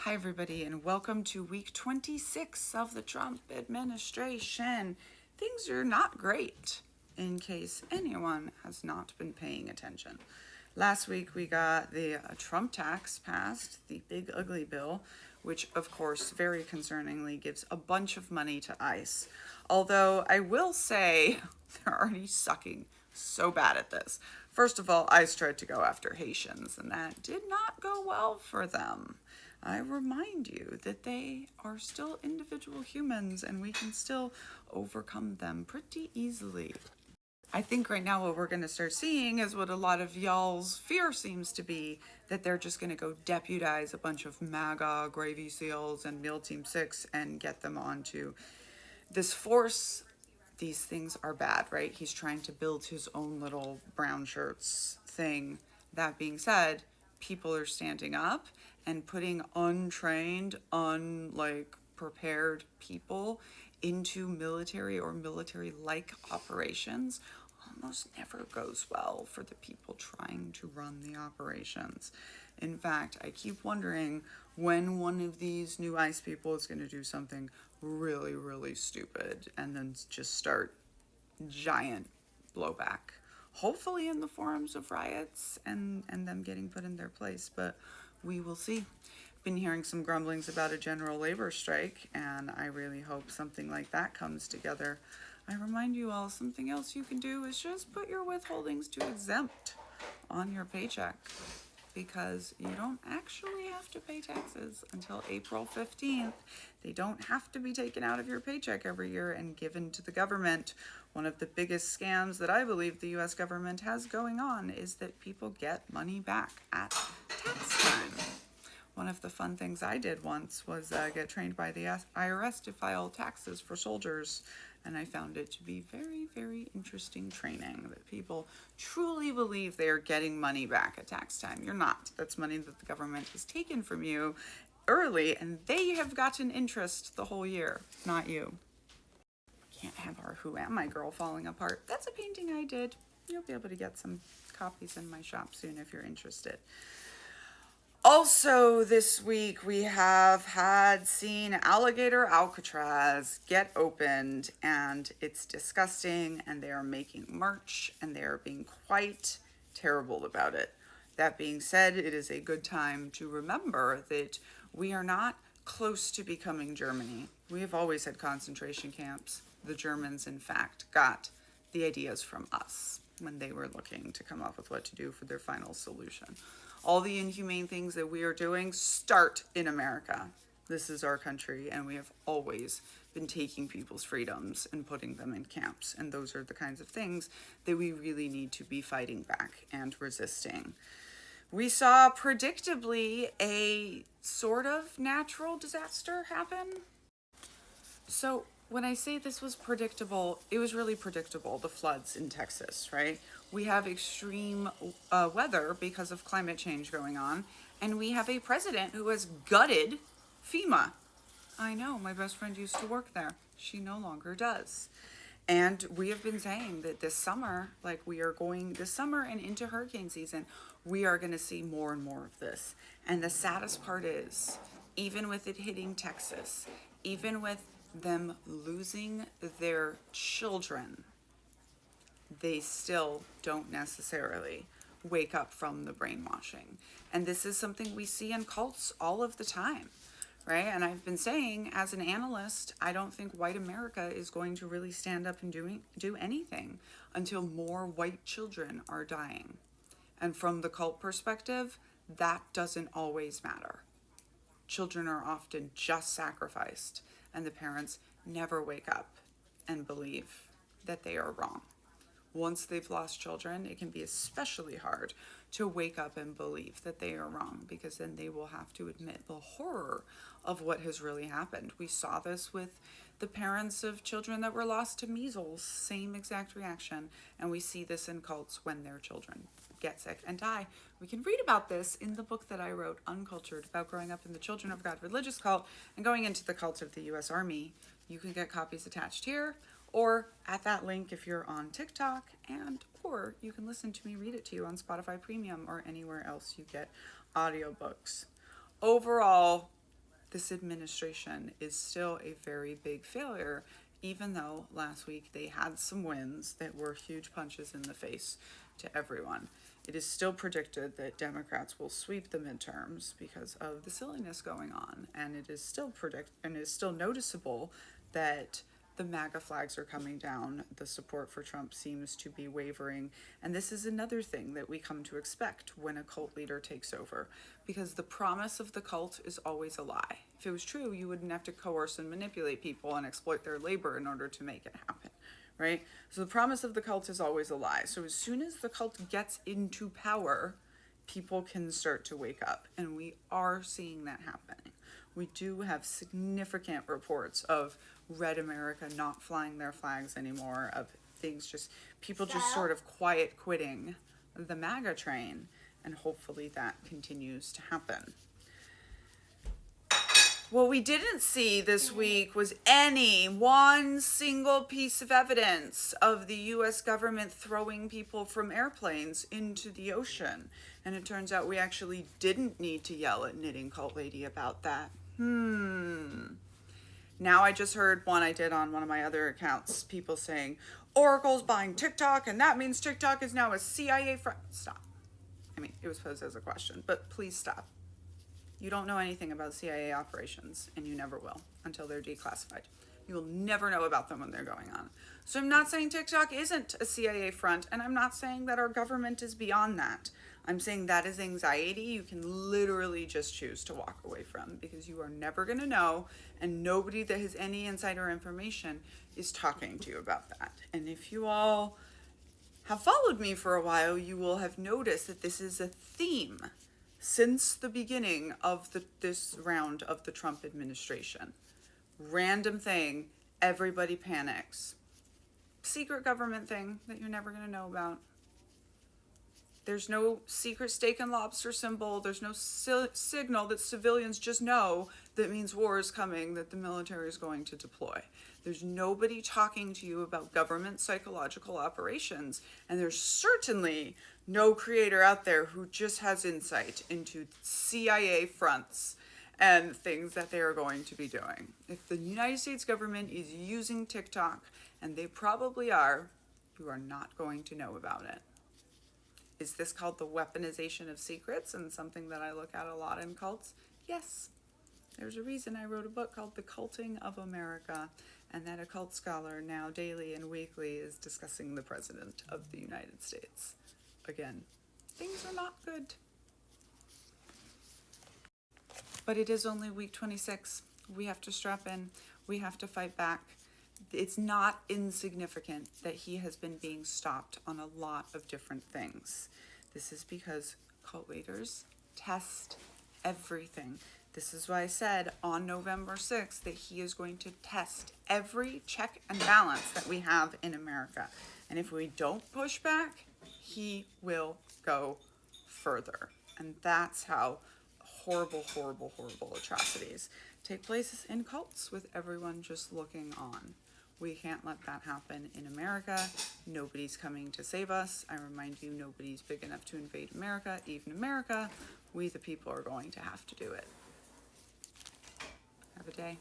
Hi, everybody, and welcome to week 26 of the Trump administration. Things are not great, in case anyone has not been paying attention. Last week, we got the Trump tax passed, the big ugly bill, which, of course, very concerningly gives a bunch of money to ICE. Although I will say they're already sucking so bad at this. First of all, ICE tried to go after Haitians, and that did not go well for them. I remind you that they are still individual humans and we can still overcome them pretty easily. I think right now what we're going to start seeing is what a lot of y'all's fear seems to be, that they're just going to go deputize a bunch of MAGA, Gravy SEALs, and MEAL Team 6 and get them onto this force. These things are bad, right? He's trying to build his own little brown shirts thing. That being said, people are standing up and putting untrained, prepared people into military or military-like operations almost never goes well for the people trying to run the operations. In fact, I keep wondering when one of these new ICE people is going to do something really, really stupid and then just start giant blowback. Hopefully in the forms of riots and them getting put in their place, but we will see. Been hearing some grumblings about a general labor strike, and I really hope something like that comes together. I remind you all, something else you can do is just put your withholdings to exempt on your paycheck, because you don't actually have to pay taxes until April 15th. They don't have to be taken out of your paycheck every year and given to the government. One of the biggest scams that I believe the US government has going on is that people get money back at tax time. One of the fun things I did once was get trained by the IRS to file taxes for soldiers. And I found it to be very, very interesting training, that people truly believe they are getting money back at tax time. You're not. That's money that the government has taken from you early, and they have gotten interest the whole year, not you. Can't have our Who Am I girl falling apart. That's a painting I did. You'll be able to get some copies in my shop soon if you're interested. Also, this week we have seen Alligator Alcatraz get opened, and it's disgusting, and they are making merch, and they are being quite terrible about it. That being said, it is a good time to remember that we are not close to becoming Germany. We have always had concentration camps. The Germans, in fact, got the ideas from us when they were looking to come up with what to do for their final solution. All the inhumane things that we are doing start in America. This is our country, and we have always been taking people's freedoms and putting them in camps. And those are the kinds of things that we really need to be fighting back and resisting. We saw, predictably, a sort of natural disaster happen. So when I say this was predictable, it was really predictable, the floods in Texas, right? We have extreme weather because of climate change going on, and we have a president who has gutted FEMA. I know, my best friend used to work there. She no longer does. And we have been saying that this summer, this summer and into hurricane season, we are going to see more and more of this. And the saddest part is, even with it hitting Texas, even with them losing their children, they still don't necessarily wake up from the brainwashing. And this is something we see in cults all of the time, right? And I've been saying, as an analyst, I don't think white America is going to really stand up and do anything until more white children are dying. And from the cult perspective, that doesn't always matter. Children are often just sacrificed, and the parents never wake up and believe that they are wrong. Once they've lost children, it can be especially hard to wake up and believe that they are wrong, because then they will have to admit the horror of what has really happened. We saw this with the parents of children that were lost to measles, same exact reaction, and we see this in cults when their children get sick and die. We can read about this in the book that I wrote, Uncultured, about growing up in the Children of God religious cult and going into the cult of the US Army. You can get copies attached here or at that link if you're on TikTok, or you can listen to me read it to you on Spotify Premium or anywhere else you get audiobooks. Overall, this administration is still a very big failure, even though last week they had some wins that were huge punches in the face to everyone. It is still predicted that Democrats will sweep the midterms because of the silliness going on, and it is still noticeable that the MAGA flags are coming down. The support for Trump seems to be wavering. And this is another thing that we come to expect when a cult leader takes over, because the promise of the cult is always a lie. If it was true, you wouldn't have to coerce and manipulate people and exploit their labor in order to make it happen, right? So the promise of the cult is always a lie. So as soon as the cult gets into power, people can start to wake up. And we are seeing that happening. We do have significant reports of Red America not flying their flags anymore, of people just sort of quiet quitting the MAGA train, and hopefully that continues to happen. What we didn't see this week was one single piece of evidence of the US government throwing people from airplanes into the ocean. And it turns out we actually didn't need to yell at Knitting Cult Lady about that. Now I just heard one I did on one of my other accounts, people saying, Oracle's buying TikTok, and that means TikTok is now a CIA front. Stop. I mean, it was posed as a question, but please stop. You don't know anything about CIA operations, and you never will until they're declassified. You will never know about them when they're going on. So I'm not saying TikTok isn't a CIA front, and I'm not saying that our government is beyond that. I'm saying that is anxiety you can literally just choose to walk away from, because you are never going to know, and nobody that has any insider information is talking to you about that. And if you all have followed me for a while, you will have noticed that this is a theme since the beginning of this round of the Trump administration. Random thing, everybody panics. Secret government thing that you're never going to know about. There's no secret steak and lobster symbol. There's no signal that civilians just know that means war is coming, that the military is going to deploy. There's nobody talking to you about government psychological operations. And there's certainly no creator out there who just has insight into CIA fronts and things that they are going to be doing. If the United States government is using TikTok, and they probably are, you are not going to know about it. Is this called the weaponization of secrets, and something that I look at a lot in cults? Yes. There's a reason I wrote a book called The Culting of America, and that a cult scholar now daily and weekly is discussing the President of the United States. Again, things are not good. But it is only week 26. We have to strap in. We have to fight back. It's not insignificant that he has been being stopped on a lot of different things. This is because cult leaders test everything. This is why I said on November 6th that he is going to test every check and balance that we have in America. And if we don't push back, he will go further. And that's how horrible atrocities take place in cults, with everyone just looking on. We can't let that happen in America. Nobody's coming to save us. I remind you, nobody's big enough to invade America. Even America, we the people are going to have to do it. Have a day.